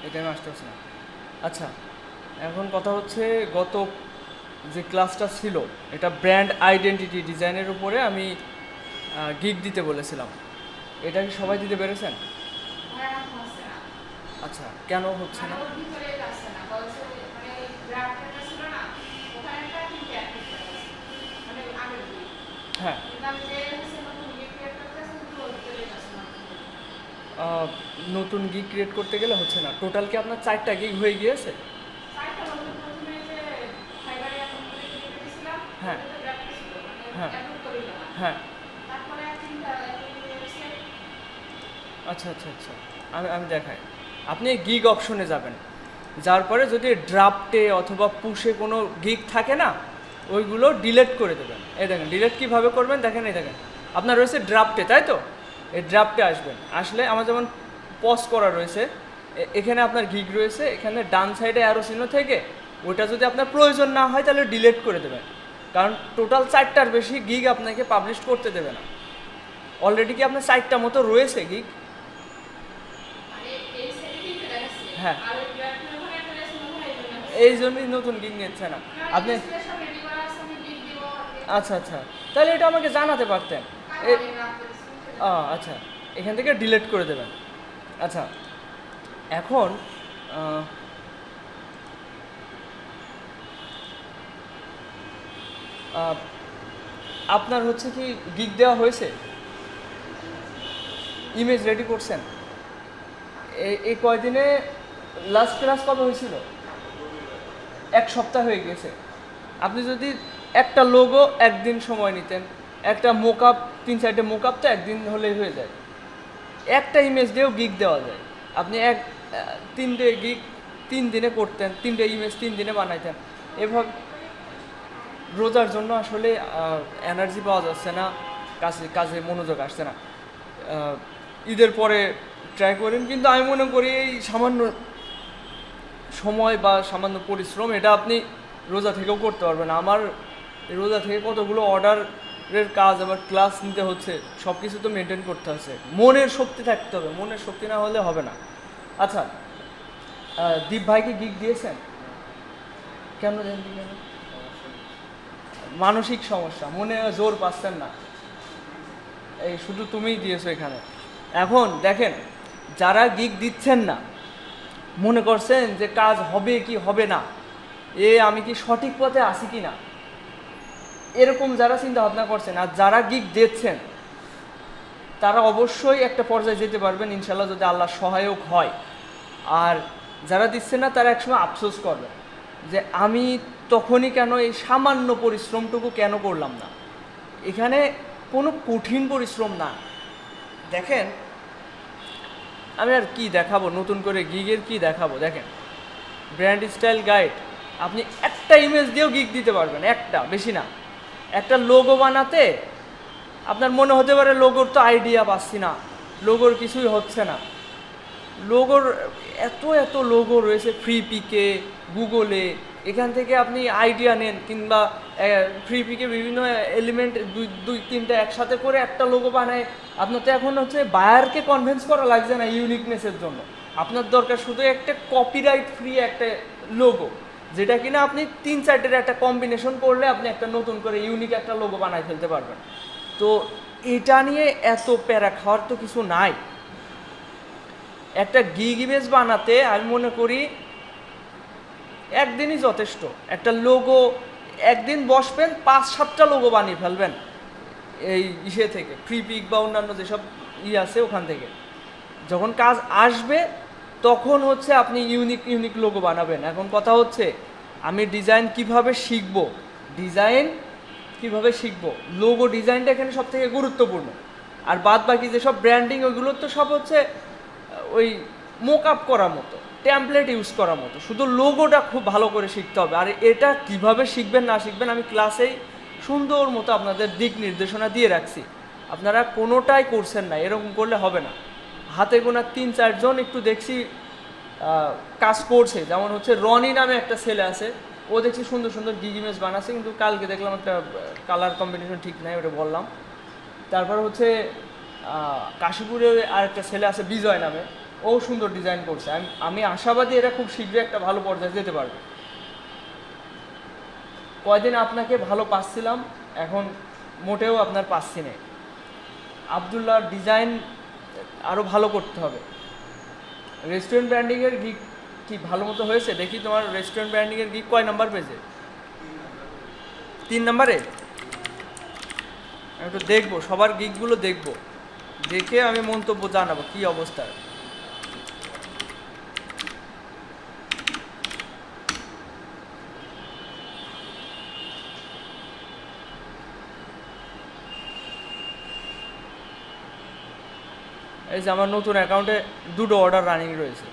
এই টাইমে আসতে পারছি না। আচ্ছা, এখন কথা হচ্ছে গত যে ক্লাসটা ছিল এটা ব্র্যান্ড আইডেন্টিটি ডিজাইনের উপরে আমি গিগ দিতে বলেছিলাম। এটা কি সবাই দিতে পেরেছেন? আচ্ছা, কেন হচ্ছে না? হ্যাঁ, নতুন গিগ ক্রিয়েট করতে গেলে হচ্ছে না। টোটাল কি আপনার 4টা গিগ হয়ে গিয়েছে? হ্যাঁ, হ্যাঁ, হ্যাঁ। আচ্ছা, আচ্ছা, আচ্ছা। আমি আমি দেখাই। আপনি গিগ অপশনে যাবেন। যার পরে যদি ড্রাফটে অথবা পুশে কোনো গিগ থাকে না, ওইগুলো ডিলেট করে দেবেন। এই দেখেন ডিলেট কীভাবে করবেন দেখেন, এই দেখেন আপনার রয়েছে ড্রাফটে, তাই তো? এই ড্রাফটে আসবেন, আসলে আমার যেমন পজ করা রয়েছে, এখানে আপনার গিগ রয়েছে, এখানে ডান সাইডে অ্যারো চিহ্ন থেকে ওটা যদি আপনার প্রয়োজন না হয় তাহলে ডিলেট করে দেবেন। কারণ টোটাল 4টার বেশি গিগ আপনাকে পাবলিশ করতে দেবে না। অলরেডি কি আপনার 4টা মতো রয়েছে গিগ? হ্যাঁ, এই জন্যই নতুন গিগ নিচ্ছে না আপনি। আচ্ছা, আচ্ছা, তাহলে এটা আমাকে জানাতে পারতেন। আচ্ছা, এখান থেকে ডিলিট করে দেবেন। আচ্ছা, এখন আহ, আহ, আপনার হচ্ছে কি গিগ দেওয়া হয়েছে? ইমেজ রেডি করছেন? এই কয়দিনে লাস্ট ক্লাস কবে হয়েছিল? 1 সপ্তাহ হয়ে গেছে। আপনি যদি একটা লোগো একদিন সময় নিতেন, একটা মোকআপ 3-4টে মোকআপ তো একদিন হলেই হয়ে যায়। একটা ইমেজ দিয়েও গিগ দেওয়া যায়। আপনি 3টে গিগ 3 দিনে করতেন, 3টে ইমেজ 3 দিনে বানাইতেন। এভাবে রোজার জন্য আসলে এনার্জি পাওয়া যাচ্ছে না, কাজে কাজে মনোযোগ আসছে না। ঈদের পরে ট্রাই করেন, কিন্তু আমি মনে করি এই সামান্য সময় বা সামান্য পরিশ্রম এটা আপনি রোজা থেকেও করতে পারবেন। আমার রোজা থেকে কতগুলো অর্ডারের কাজ, আবার ক্লাস নিতে হচ্ছে, সব কিছু তো মেনটেন করতে হচ্ছে। মনের শক্তি থাকতে হবে, মনের শক্তি না হলে হবে না। আচ্ছা, দীপ ভাইকে গিগ দিয়েছেন? কেন দেন? মানসিক সমস্যা, মনে জোর পাচ্ছেন না, এই শুধু তুমিই দিয়েছো এখানে। এখন দেখেন, যারা গিগ দিচ্ছেন না, মনে করছেন যে কাজ হবে কি হবে না, আমি কি সঠিক পথে আছি কি না, এরকম যারা চিন্তা ভাবনা করছেন, আর যারা গিগ দিচ্ছেন তারা অবশ্যই একটা পর্যায়ে যেতে পারবেন ইনশাল্লাহ, যদি আল্লাহ সহায়ক হয়। আর যারা দিচ্ছেন না তারা একসময় আফসোস করবে যে আমি তখনই কেন এই সামান্য পরিশ্রমটুকু কেন করলাম না। এখানে কোনো কঠিন পরিশ্রম না। দেখেন, আমি আর কি দেখাবো, নতুন করে গিগের কি দেখাবো। দেখেন, ব্র্যান্ড স্টাইল গাইড, আপনি একটা ইমেজ দিয়েও গিগ দিতে পারবেন, একটা, বেশি না। একটা লোগো বানাতে আপনার মনে হতে পারে লোগোর তো আইডিয়া পাচ্ছি না, লোগোর কিছুই হচ্ছে না। লোগোর এত এত লোগো রয়েছে ফ্রি পিকে, গুগলে, এখান থেকে আপনি আইডিয়া নেন, কিংবা ফ্রি পিকে বিভিন্ন এলিমেন্ট দুই তিনটা একসাথে করে একটা লোগো বানায়। আপনার তো এখন হচ্ছে বায়ারকে কনভিন্স করা লাগছে না ইউনিকনেসের জন্য। আপনার দরকার শুধু একটা কপিরাইট ফ্রি একটা লোগো, যেটা কিনা আপনি 3-4টের একটা কম্বিনেশন করলে আপনি একটা নতুন করে ইউনিক একটা লোগো বানায় ফেলতে পারবেন। তো এটা নিয়ে এত প্যারা খাওয়ার তো কিছু নাই। একটা গিগ ইমেজ বানাতে আমি মনে করি একদিনই যথেষ্ট। একটা লোগো একদিন বসবেন, 5-7টা লোগো বানিয়ে ফেলবেন এই ইসে থেকে, ফ্রি পিক বা অন্যান্য যেসব আছে ওখান থেকে। যখন কাজ আসবে তখন হচ্ছে আপনি ইউনিক ইউনিক লোগো বানাবেন। এখন কথা হচ্ছে আমি ডিজাইন কিভাবে শিখব, ডিজাইন কিভাবে শিখব, লোগো ডিজাইনটা এখানে সব থেকে গুরুত্বপূর্ণ। আর বাদ বাকি যেসব ব্র্যান্ডিং ওইগুলো তো সব হচ্ছে ওই মোক আপ করার মতো, ট্যাম্পলেট ইউজ করার মতো। শুধু লোগোটা খুব ভালো করে শিখতে হবে। আর এটা কিভাবে শিখবেন না শিখবেন আমি ক্লাসেই সুন্দর মতো আপনাদের দিক নির্দেশনা দিয়ে রাখছি। আপনারা কোনোটাই করছেন না, এরকম করলে হবে না। হাতে গোনা 3-4 জন একটু দেখছি কাজ করছে, যেমন হচ্ছে রনি নামে একটা ছেলে আছে, ও দেখছি সুন্দর সুন্দর গিগ ইমেজ বানাচ্ছে, কিন্তু কালকে দেখলাম একটা কালার কম্বিনেশন ঠিক নাই, ওটা বললাম। তারপর হচ্ছে কাশীপুরে আর একটা ছেলে আছে বিজয় নামে, ও সুন্দর ডিজাইন করছে। আমি আশাবাদী এরা খুব শীঘ্রই একটা ভালো পর্যায়ে যেতে পারবে। কয়দিন আপনাকে ভালো পাচ্ছিলাম, এখন মোটেও আপনার পাচ্ছি না। আবদুল্লাহর ডিজাইন আরও ভালো করতে হবে। রেস্টুরেন্ট ব্র্যান্ডিংয়ের গিক কি ভালো মতো হয়েছে? দেখি তোমার রেস্টুরেন্ট ব্র্যান্ডিংয়ের গিক কয় নাম্বার পেজে? 3 নাম্বারে। আমি একটু দেখবো, সবার গিকগুলো দেখবো, দেখে আমি মন্তব্য জানাবো কি অবস্থা। এই যে আমার নতুন অ্যাকাউন্টে 2টো অর্ডার রানিং রয়েছে।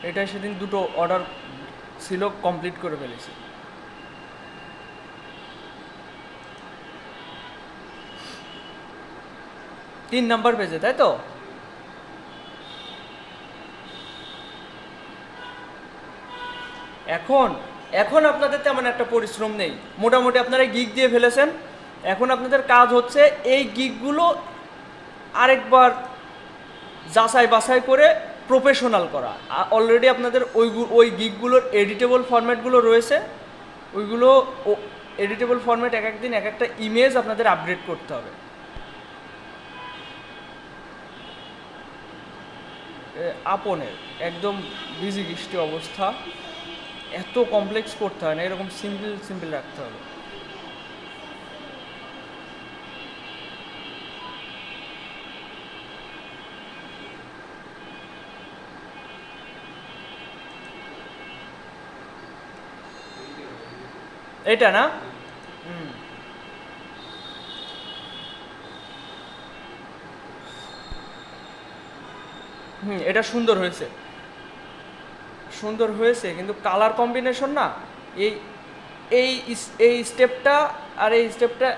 এটা সেদিন 2টো অর্ডার ছিল, কমপ্লিট করে ফেলেছি। তিন নাম্বার পেজে, তাই তো? এখন এখন আপনাদের তেমন একটা পরিশ্রম নেই, মোটামুটি আপনারা গিগ দিয়ে ফেলেছেন। এখন আপনাদের কাজ হচ্ছে এই গিগগুলো আরেকবার যাচাই বাছাই করে প্রফেশনাল করা। অলরেডি আপনাদের ওই গিগগুলোর এডিটেবল ফরম্যাটগুলো রয়েছে, ওইগুলো এডিটেবল ফরম্যাট এক একদিন এক একটা ইমেজ আপনাদের আপডেট করতে হবে। আপনের একদম বিজি বৃষ্টি অবস্থা, এত কমপ্লেক্স করতে হয় না, এরকম সিম্পল সিম্পল রাখতে হবে। এটা না? এটা সুন্দর হয়েছে, সুন্দর হয়েছে, কিন্তু কালার কম্বিনেশন না, এই এই এই স্টেপটা আর এই স্টেপটা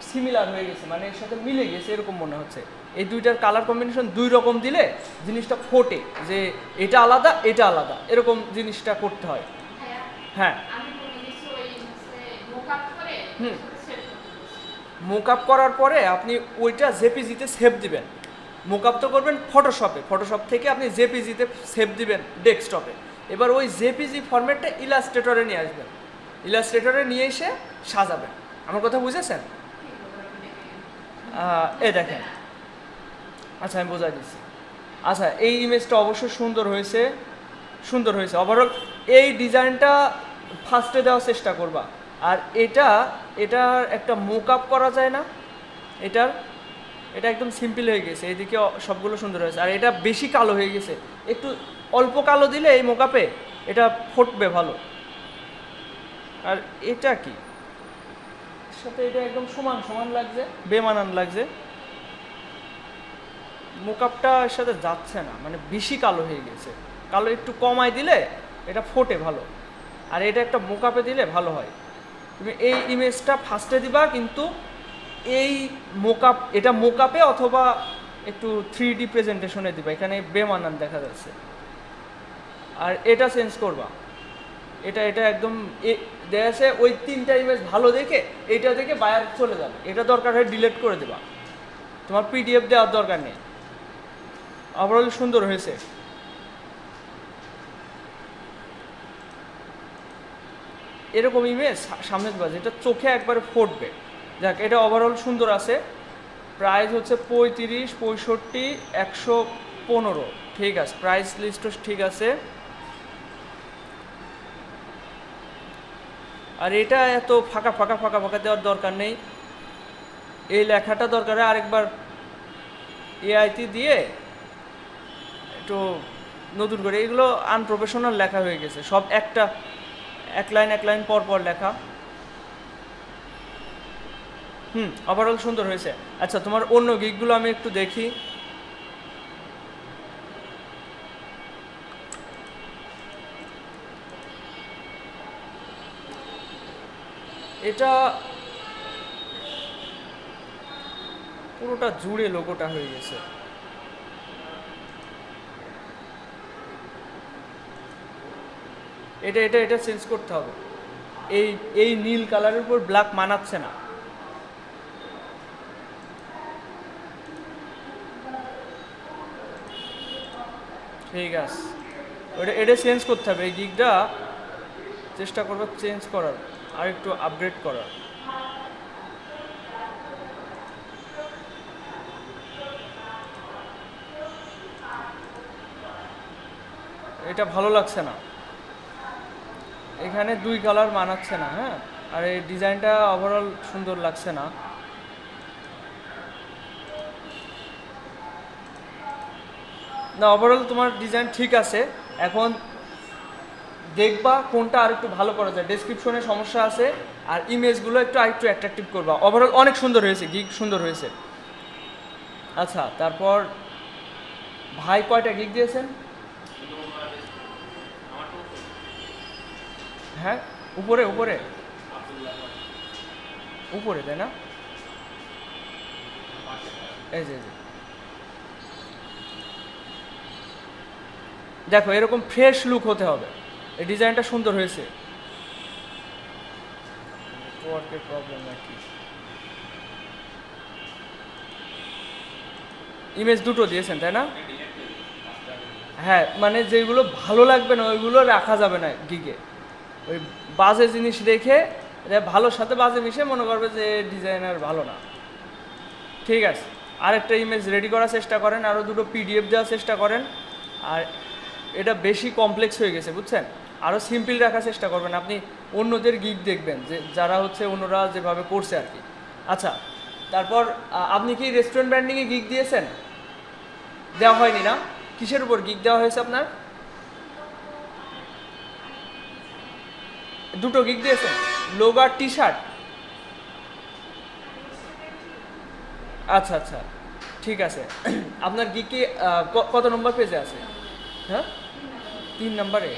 সিমিলার হয়ে গেছে, মানে এর সাথে মিলে গেছে এরকম মনে হচ্ছে। এই দুইটার কালার কম্বিনেশন দুই রকম দিলে জিনিসটা ফোটে, যে এটা আলাদা এটা আলাদা, এরকম জিনিসটা করতে হয়। হ্যাঁ, মোকআপ করার পরে আপনি ওইটা জেপিজিতে সেভ দিবেন। মোকআপ তো করবেন ফটোশপে, ফটোশপ থেকে আপনি জেপিজিতে সেভ দিবেন ডেস্কটপে। এবার ওই জেপিজি ফরম্যাটটা ইলাস্ট্রেটরে নিয়ে আসবেন, ইলাস্ট্রেটরে নিয়ে এসে সাজাবেন। আমার কথা বুঝেছেন? এই দেখেন, আচ্ছা আমি বোঝাই দিচ্ছি। আচ্ছা, এই ইমেজটা অবশ্যই সুন্দর হয়েছে, সুন্দর হয়েছে ওভারঅল। এই ডিজাইনটা ফার্স্টে দেওয়ার চেষ্টা করবা। আর এটার একটা মোকআপ করা যায় না? এটা একদম সিম্পল হয়ে গেছে, এইদিকে সবগুলো সুন্দর হয়েছে। আর এটা বেশি কালো হয়ে গেছে, একটু অল্প কালো দিলে এই মোকআপে এটা ফুটবে ভালো। আর এটা কি সাথে এটা একদম সমান সমান লাগছে, বেমানান লাগছে, মোকআপটা এর সাথে যাচ্ছে না, মানে বেশি কালো হয়ে গেছে। কালো একটু কমায় দিলে এটা ফোটে ভালো, আর এটা একটা মোকআপে দিলে ভালো হয়। তুমি এই ইমেজটা ফার্স্টে দিবা, কিন্তু এই মোকআপ, এটা মোকআপে অথবা একটু 3D প্রেজেন্টেশনে দিবা, এখানে বেমানান দেখা যাচ্ছে। আর এটা চেঞ্জ করবা, এটা একদম দেখা যাচ্ছে ওই 3টা ইমেজ ভালো দেখে এইটা দেখে বায়ার চলে যাবে, এটা দরকার হয় ডিলিট করে দেবা, তোমার পিডিএফ দেওয়ার দরকার নেই। ওভারঅল সুন্দর হয়েছে। এরকম ইমেজ সামনে দিবা যেটা চোখে একবারে ফুটবে। যাক, এটা ওভারঅল সুন্দর আছে। প্রাইস হচ্ছে 35, 65, 115, ঠিক আছে, প্রাইস লিস্টও ঠিক আছে। আর এটা এত ফাঁকা ফাঁকা ফাঁকা ফাঁকা দেওয়ার দরকার নেই, এই লেখাটা দরকার হয় আরেকবার এআইটি দিয়ে একটু নতুন করে। এগুলো আনপ্রফেশনাল লেখা হয়ে গেছে সব, এক লাইন পর পর লেখা। ওভারঅল সুন্দর হয়েছে। আচ্ছা, তোমার অন্য গিকগুলো আমি একটু দেখি। এটা পুরোটা জুড়ে লোগোটা হয়ে গেছে। এটা চেঞ্জ করতে হবে। এই নীল কালারের উপর ব্ল্যাক মানাচ্ছে না। ঠিক আছে, এটা চেঞ্জ করতে হবে, এই গিগটা চেষ্টা করবো চেঞ্জ করার, আর একটু আপগ্রেড করার। এটা ভালো লাগছে না, এখানে 2 কালার মানাচ্ছে না। হ্যাঁ, আর এই ডিজাইনটা ওভারঅল সুন্দর লাগছে না। না, ওভারঅল তোমার ডিজাইন ঠিক আছে। এখন দেখবা কোনটা আর একটু ভালো করা যায়, ডেসক্রিপশনে সমস্যা আছে, আর ইমেজগুলো আরেকটু অ্যাট্রাকটিভ করবা। ওভারঅল অনেক সুন্দর হয়েছে, গিগ সুন্দর হয়েছে। আচ্ছা, তারপর ভাই কয়টা গিগ দিয়েছেন? হ্যাঁ, উপরে উপরে উপরে, তাই না? এই যে দেখো, এরকম ফ্রেশ লুক হতে হবে, এই ডিজাইনটা সুন্দর হয়েছে। নেটওয়ার্কের প্রবলেম নাকি? ইমেজ দুটো দিয়েছেন তাই না? হ্যাঁ, মানে যেগুলো ভালো লাগবে না ওইগুলো রাখা যাবে না গিগে। ওই বাজে জিনিস রেখে ভালোর সাথে বাজে মিশে মনে করবে যে ডিজাইনার ভালো না। ঠিক আছে, আরেকটা ইমেজ রেডি করার চেষ্টা করেন, আরও দুটো পিডিএফ দেওয়ার চেষ্টা করেন। আর এটা বেশি কমপ্লেক্স হয়ে গেছে, বুঝছেন? আরও সিম্পল রাখার চেষ্টা করবেন। আপনি অন্যদের গিগ দেখবেন, যে যারা হচ্ছে অন্যরা যেভাবে করছে আর কি। আচ্ছা, তারপর আপনি কি রেস্টুরেন্ট ব্র্যান্ডিংয়ে গিগ দিয়েছেন? দেওয়া হয়নি না? কিসের উপর গিগ দেওয়া হয়েছে আপনার? দুটো গিগ দিয়েছেন, লোগো আর টি শার্ট। আচ্ছা আচ্ছা, ঠিক আছে। আপনার গিগ কি কত নম্বর পেজে আছে? হ্যাঁ, 3 নম্বরে।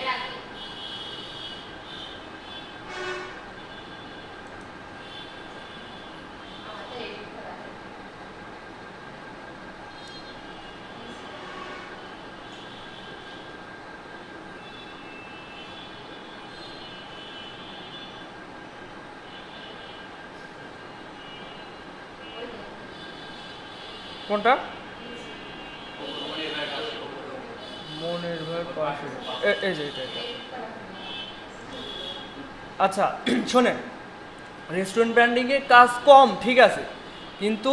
কোনটা? মনের ভয় পাশে, এই যে এটা। আচ্ছা, শোনেন, রেস্টুরেন্ট ব্র্যান্ডিংয়ে কাজ কম ঠিক আছে, কিন্তু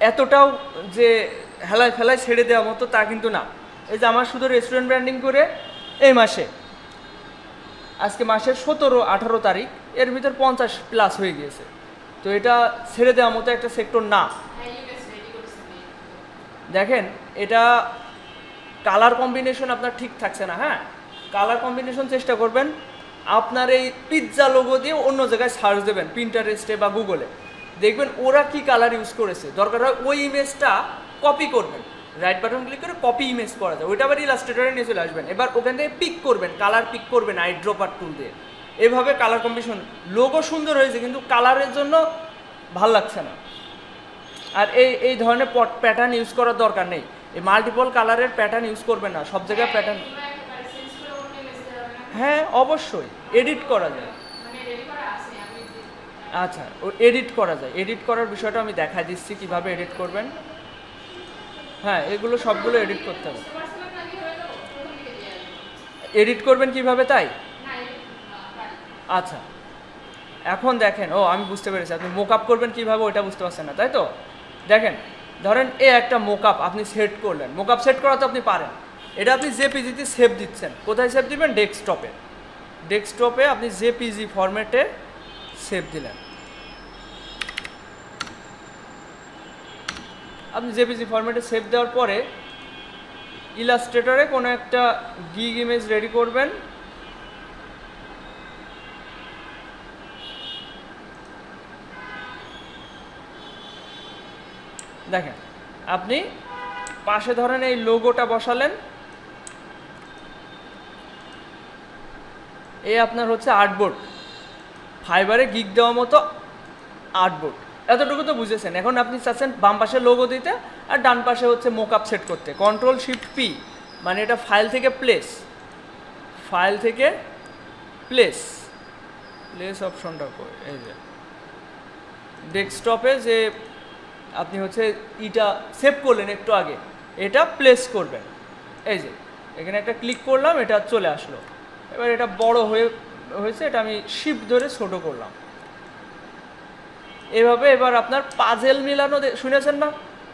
এতটাও যে হেলায় ফেলায় ছেড়ে দেওয়ার মতো তা কিন্তু না। এই যে আমার শুধু রেস্টুরেন্ট ব্র্যান্ডিং করে এই মাসে, আজকে মাসের 17-18 তারিখ, এর ভিতর 50 প্লাস হয়ে গিয়েছে। তো এটা ছেড়ে দেওয়ার মতো একটা সেক্টর না। দেখেন, এটা কালার কম্বিনেশন আপনার ঠিক থাকছে না। হ্যাঁ, কালার কম্বিনেশন চেষ্টা করবেন। আপনার এই পিৎজা লোগো দিয়ে অন্য জায়গায় সার্চ দেবেন, পিন্টারেস্টে বা গুগলে, দেখবেন ওরা কি কালার ইউজ করেছে। দরকার হয় ওই ইমেজটা কপি করবেন, রাইট বাটন ক্লিক করে কপি ইমেজ করা যায়, ওইটা আবার ইলাস্ট্রেটরে নিয়ে চলে আসবেন। এবার ওখান থেকে পিক করবেন, কালার পিক করবেন আই ড্রপার টুল দিয়ে। এভাবে কালার কম্বিনেশন, লোগো সুন্দর হয়েছে কিন্তু কালারের জন্য ভাল লাগছে না। আর এই ধরনের প্যাটার্ন ইউজ করার দরকার নেই। এই মাল্টিপল কালারের প্যাটার্ন ইউজ করবেন না, সব জায়গায় প্যাটার্ন। হ্যাঁ, অবশ্যই এডিট করা যায়। আচ্ছা, ও এডিট করা যায়, এডিট করার বিষয়টা আমি দেখাই দিচ্ছি কিভাবে এডিট করবেন। হ্যাঁ, এগুলো সবগুলো এডিট করতে হবে। এডিট করবেন কিভাবে তাই? আচ্ছা, এখন দেখেন, ও আমি বুঝতে পেরেছি, আপনি মোকআপ করবেন কিভাবে ওইটা বুঝতে পারছেন না, তাই তো? দেখেন, ধরেন একটা মোকআপ আপনি সেট করলেন, মোকআপ সেট করা তো আপনি পারেন। এটা আপনি জেপিজিতে সেভ দিচ্ছেন, কোথায় সেভ দিবেন? ডেস্কটপে। ডেস্কটপে আপনি জেপিজি ফরম্যাটে সেভ দিলেন। আপনি জেপিজি ফরম্যাটে সেভ দেওয়ার পরে ইলাস্ট্রেটরে কোনো একটা গিগ ইমেজ রেডি করবেন। দেখেন, আপনি পাশে ধরেন এই লোগোটা বসালেন, এই আপনার হচ্ছে আর্টবোর্ড, ফাইবারে গিগ দেওয়ার মতো আর্টবোর্ড। এতটুকু তো বুঝেছেন। এখন আপনি চাচ্ছেন বাম পাশে লোগো দিতে আর ডান পাশে হচ্ছে মোকআপ সেট করতে। কন্ট্রোল শিফট পি, মানে এটা ফাইল থেকে প্লেস, ফাইল থেকে প্লেস, প্লেস অপশনটা করে এই যে ডেস্কটপে যে আপনি হচ্ছে ইটা সেভ করলেন একটু আগে, এটা প্লেস করবেন। এই যে এখানে একটা ক্লিক করলাম, এটা চলে আসলো। এবার এটা বড় হয়েছে, এটা আমি শিফট ধরে ছোট করলাম। এভাবে এবার আপনার পাজেল মিলানো শুনেছেন না,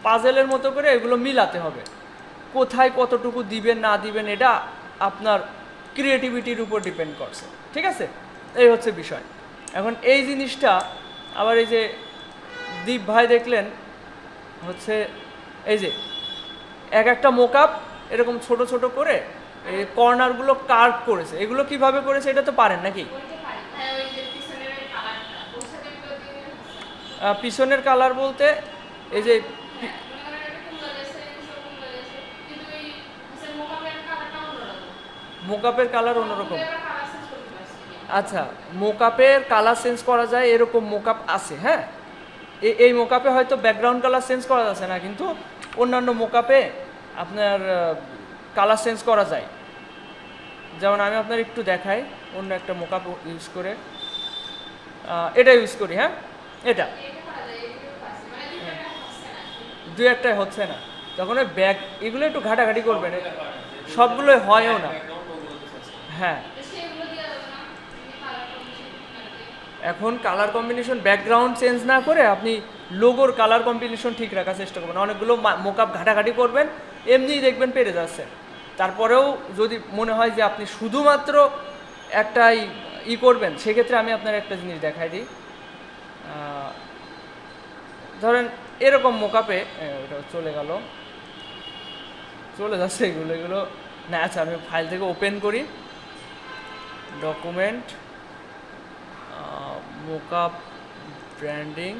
পাজেলের মতো করে এগুলো মিলাতে হবে। কোথায় কতটুকু দিবেন না দিবেন এটা আপনার ক্রিয়েটিভিটির উপর ডিপেন্ড করছে, ঠিক আছে? এই হচ্ছে বিষয়। এখন এই জিনিসটা আবার এই যে দীপ ভাই দেখলেন হচ্ছে এই যে এক একটা মোকআপ এরকম ছোট ছোট করে এই কর্নারগুলো কার্ভ করেছে। এগুলো কিভাবে করেছে এটা তো পারেন নাকি? পিছনের কালার বলতে এই যে মোকআপের কালার অন্যরকম। আচ্ছা, মোকআপের কালার চেঞ্জ করা যায় এরকম মোকআপ আছে, হ্যাঁ। এই মোকআপে হয়তো ব্যাকগ্রাউন্ড কালার চেঞ্জ করা যাচ্ছে না, কিন্তু অন্যান্য মোকআপে আপনার কালার চেঞ্জ করা যায়। যেমন আমি আপনার একটু দেখাই অন্য একটা মোকআপ ইউজ করে, এটা ইউজ করি, হ্যাঁ। এটা দুই একটাই হচ্ছে না, তখন ওই ব্যাক এগুলো একটু ঘাটাঘাটি করবেন, সবগুলোই হয়ও না। হ্যাঁ, এখন কালার কম্বিনেশন ব্যাকগ্রাউন্ড চেঞ্জ না করে আপনি লোগোর কালার কম্বিনেশন ঠিক রাখার চেষ্টা করবেন। অনেকগুলো মোকআপ ঘাটাঘাটি করবেন, এমনিই দেখবেন পেরে যাচ্ছে। তারপরেও যদি মনে হয় যে আপনি শুধুমাত্র একটাই করবেন, সেক্ষেত্রে আমি আপনার একটা জিনিস দেখাই দিই। ধরেন এরকম মোকআপে ওটা চলে যাচ্ছে এগুলো না। আচ্ছা, আমি ফাইল থেকে ওপেন করি, document, mockup branding,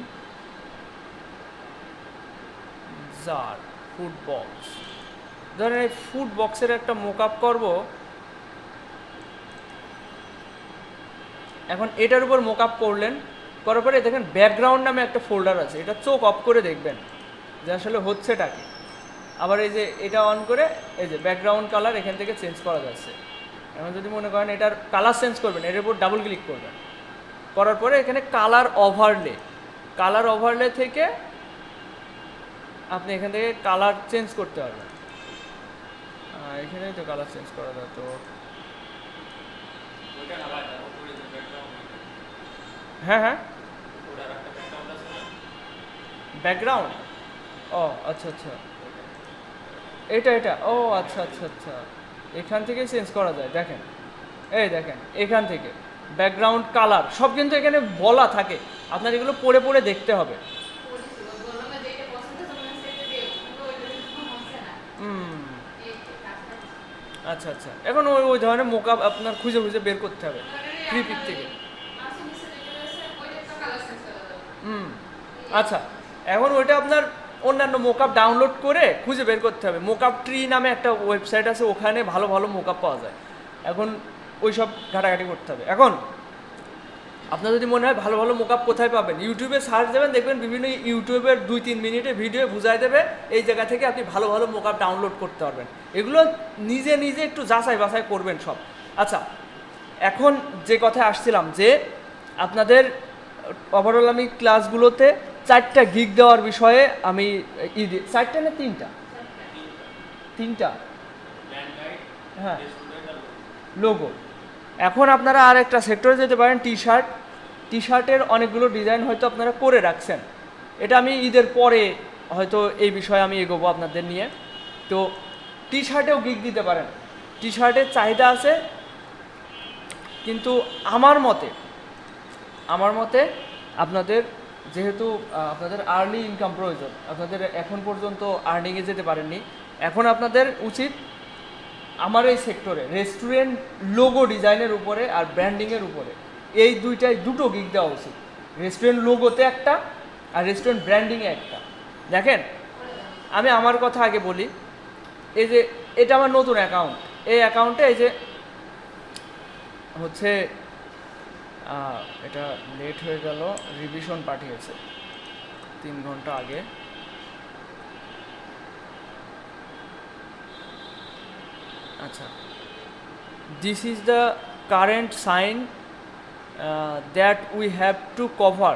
jar food box. ধরেন এই ফুড বক্সের একটা মোকআপ করব। এখন এটার উপর মোকআপ করলেন, করার পরে দেখেন ব্যাকগ্রাউন্ড নামে একটা ফোল্ডার আছে, এটা চোখ অফ করে দেখবেন যে আসলে হচ্ছেটা কি। আবার এই যে এটা অন করে এই যে ব্যাকগ্রাউন্ড কালার এখান থেকে চেঞ্জ করা যাচ্ছে। এখন যদি মনে করেন এটার কালার চেঞ্জ করবেন, এর উপর ডাবল ক্লিক করবেন, করার পরে এখানে কালার ওভারলে থেকে আপনি এখান থেকে কালার চেঞ্জ করতে পারবেন। এখানেই তো কালার চেঞ্জ করা যায়, তো হ্যাঁ ব্যাকগ্রাউন্ড, ও আচ্ছা, এটা ও আচ্ছা, এখান থেকে চেঞ্জ করা যায়। দেখেন, এই দেখেন এখান থেকে ব্যাকগ্রাউন্ড কালার সব কিন্তু এখানে বলা থাকে, আপনার এগুলো পড়ে দেখতে হবে। আচ্ছা, এখন ওই ধরনের মোকআপ আপনার খুঁজে বের করতে হবে ফ্রি থেকে। আচ্ছা, এখন ওইটা আপনার অন্যান্য মোকআপ ডাউনলোড করে খুঁজে বের করতে হবে। মোকআপ ট্রি নামে একটা ওয়েবসাইট আছে, ওখানে ভালো মোকআপ পাওয়া যায়। এখন ওই সব ঘাটাঘাটি করতে হবে। এখন আপনার যদি মনে হয় ভালো মোকআপ কোথায় পাবেন, ইউটিউবে সার্চ দেবেন, দেখবেন বিভিন্ন ইউটিউবের 2-3 মিনিটের ভিডিও বুঝাই দেবে এই জায়গা থেকে আপনি ভালো মোকআপ ডাউনলোড করতে পারবেন। এগুলো নিজে একটু যাচাই বাছাই করবেন সব। আচ্ছা, এখন যে কথা আসছিলাম যে আপনাদের ওভারঅল আমি ক্লাসগুলোতে 4টা গিগ দেওয়ার বিষয়ে আমি 4টা না 3টা হ্যাঁ লোগো। এখন আপনারা আর একটা সেক্টরে যেতে পারেন, টি শার্টের অনেকগুলো ডিজাইন হয়তো আপনারা করে রাখছেন। এটা আমি ঈদের পরে হয়তো এই বিষয়ে আমি এগোবো আপনাদের নিয়ে। তো টি শার্টেও গিগ দিতে পারেন, টি শার্টের চাহিদা আছে, কিন্তু আমার মতে আপনাদের যেহেতু আপনাদের আর্লি ইনকাম প্রয়োজন, আপনাদের এখন পর্যন্ত আর্নিংয়ে যেতে পারেননি, এখন আপনাদের উচিত আমার এই সেক্টরে রেস্টুরেন্ট লোগো ডিজাইনের উপরে আর ব্র্যান্ডিংয়ের উপরে এই দুটো গিগ দেওয়া উচিত। রেস্টুরেন্ট লোগোতে একটা আর রেস্টুরেন্ট ব্র্যান্ডিংয়ে একটা। দেখেন, আমি আমার কথা আগে বলি। এই যে এটা আমার নতুন অ্যাকাউন্ট, এই অ্যাকাউন্টে এই যে হচ্ছে এটা লেট হয়ে গেল, রিভিশন পাঠিয়েছে 3 ঘন্টা আগে। আচ্ছা, this is the current sign that we have to cover,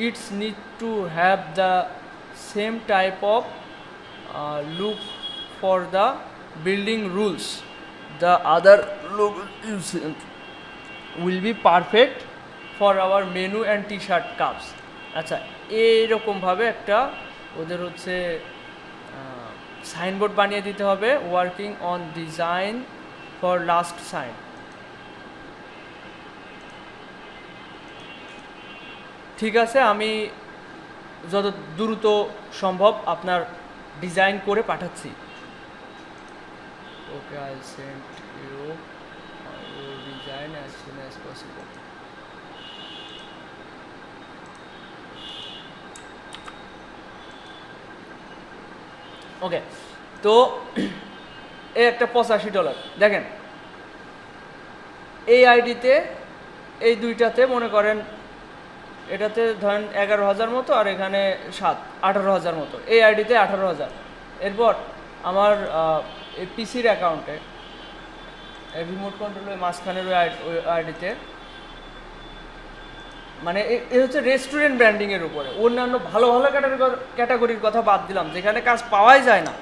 it's need to have the same type of look for the building rules the other logo you sent will be perfect for our menu and t-shirt cups. আচ্ছা, এইরকমভাবে একটা ওদের হচ্ছে signboard বানিয়ে দিতে হবে, working on design for last sign. ঠিক আছে, আমি যত দ্রুত সম্ভব আপনার ডিজাইন করে পাঠাচ্ছি। Okay, I send you your design as soon as possible. Okay, তো এই একটা $85 দেখেন, এই আইডিতে এই দুইটাতে মনে করেন এটাতে ধরেন 11,000 মতো আর এখানে 18,000 মতো, এই আইডিতে 18,000। এরপর আমার এই পিসির অ্যাকাউন্টে রিমোট কন্ট্রোলের মাঝখানের ওই আইডিতে মানে এ হচ্ছে রেস্টুরেন্ট ব্র্যান্ডিংয়ের উপরে। অন্যান্য ভালো ভালো ক্যাটাগরির কথা বাদ দিলাম, যেখানে কাজ পাওয়াই যায় না,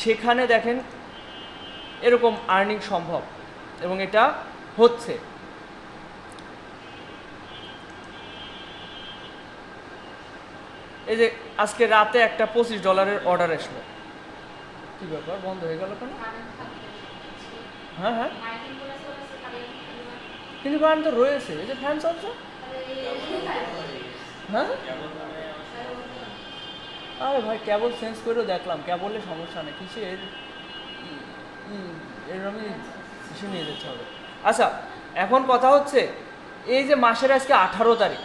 সেখানে দেখেন এরকম আর্নিং সম্ভব এবং এটা হচ্ছে। এই যে আজকে রাতে একটা $25 অর্ডার আসলো, কি ব্যাপার বন্ধ হয়ে গেল কেন? হ্যাঁ হ্যাঁ, কিন্তু কারেন্ট তো রয়েছে, এই যে ফ্যান চলছে। হ্যাঁ, আরে ভাই কেবল চেঞ্জ করেও দেখলাম, কেবলের সমস্যা নেই, কিছু এরকমই কিছু নিয়ে যেতে হবে। আচ্ছা, এখন কথা হচ্ছে এই যে মাসের আজকে 18 তারিখ,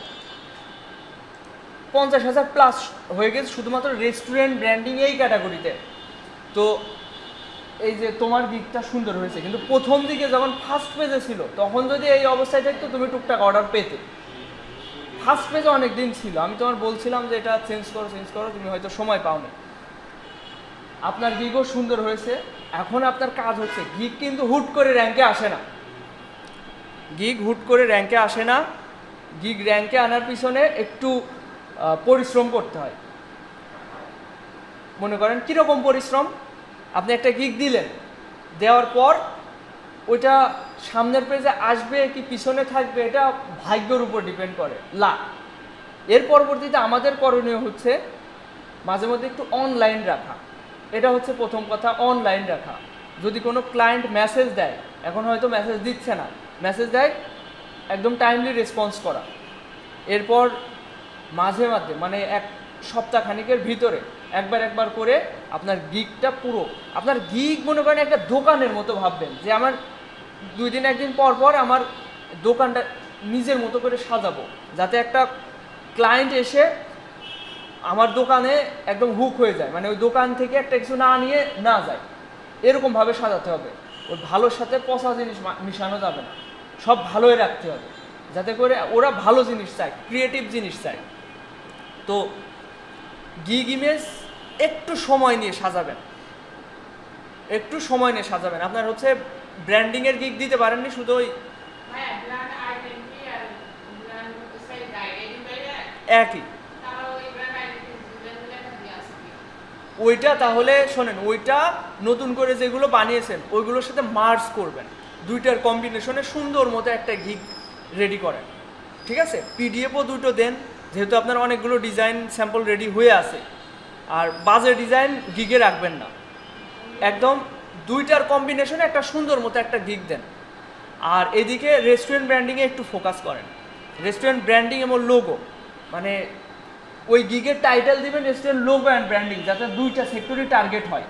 50,000 প্লাস হয়ে গেছে শুধুমাত্র রেস্টুরেন্ট ব্র্যান্ডিং এই ক্যাটাগরিতে। তো এই যে তোমার দিকটা সুন্দর হয়েছে, কিন্তু প্রথম দিকে যখন ফার্স্ট পেজে ছিল তখন যদি এই অবস্থায় থাকতো তুমি টুকটাক অর্ডার পেতে। ফার্স্ট পেজে অনেক দিন ছিল, আমি তোমার বলছিলাম যে এটা চেঞ্জ করো, তুমি হয়তো সময় পাওনি। আপনার গিগও সুন্দর হয়েছে, এখন আপনার কাজ হচ্ছে গিগ কিন্তু হুট করে র্যাঙ্কে আসে না, গিগ হুট করে র্যাঙ্কে আসে না, গিগ র্যাঙ্কে আনার পিছনে একটু পরিশ্রম করতে হয়। মনে করেন কীরকম পরিশ্রম, আপনি একটা গিগ দিলেন, দেওয়ার পর ওইটা সামনের পেজে আসবে কি পিছনে থাকবে এটা ভাগ্যের উপর ডিপেন্ড করে, লাক। এর পরবর্তীতে আমাদের করণীয় হচ্ছে মাঝে মধ্যে একটু অনলাইন রাখা, এটা হচ্ছে প্রথম কথা, অনলাইন রাখা। যদি কোনো ক্লায়েন্ট মেসেজ দেয়, এখন হয়তো মেসেজ দিচ্ছে না, মেসেজ দেয় একদম টাইমলি রেসপন্স করা। এরপর মাঝে মাঝে মানে এক সপ্তাহখানিকের ভিতরে একবার করে আপনার গিগটা পুরো, আপনার গিগ মনে করেন একটা দোকানের মতো ভাববেন, যে আমার 2 দিন 1 দিন পর আমার দোকানটা নিজের মতো করে সাজাবো, যাতে একটা ক্লায়েন্ট এসে আমার দোকানে একদম হুক হয়ে যায়, মানে ওই দোকান থেকে একটা কিছু না নিয়ে না যায়, এরকমভাবে সাজাতে হবে। ওই ভালোর সাথে পচা জিনিস মিশানো যাবে না, সব ভালোই রাখতে হবে, যাতে করে ওরা ভালো জিনিস চায়, ক্রিয়েটিভ জিনিস চায়। তো গিগ ইমেজ একটু সময় নিয়ে সাজাবেন, আপনার হচ্ছে ব্র্যান্ডিংয়ের গিগ দিতে পারেননি, শুধু ওই একই ওইটা। তাহলে শোনেন, ওইটা নতুন করে যেগুলো বানিয়েছেন ওইগুলোর সাথে মার্জ করবেন, দুইটার কম্বিনেশনে সুন্দর মতো একটা গিগ রেডি করেন, ঠিক আছে? পিডিএফও দুটো দেন, যেহেতু আপনার অনেকগুলো ডিজাইন স্যাম্পল রেডি হয়ে আছে, আর বাজে ডিজাইন গিগে রাখবেন না, একদম দুইটার কম্বিনেশনে একটা সুন্দর মতো একটা গিগ দেন। আর এদিকে রেস্টুরেন্ট ব্র্যান্ডিংয়ে একটু ফোকাস করেন, রেস্টুরেন্ট ব্র্যান্ডিং এবং লোগো, মানে ওই গিগের টাইটেল দিবেন রেস্টুরেন্ট লোগো অ্যান্ড ব্র্যান্ডিং, যাতে দুইটা সেক্টরই টার্গেট হয়।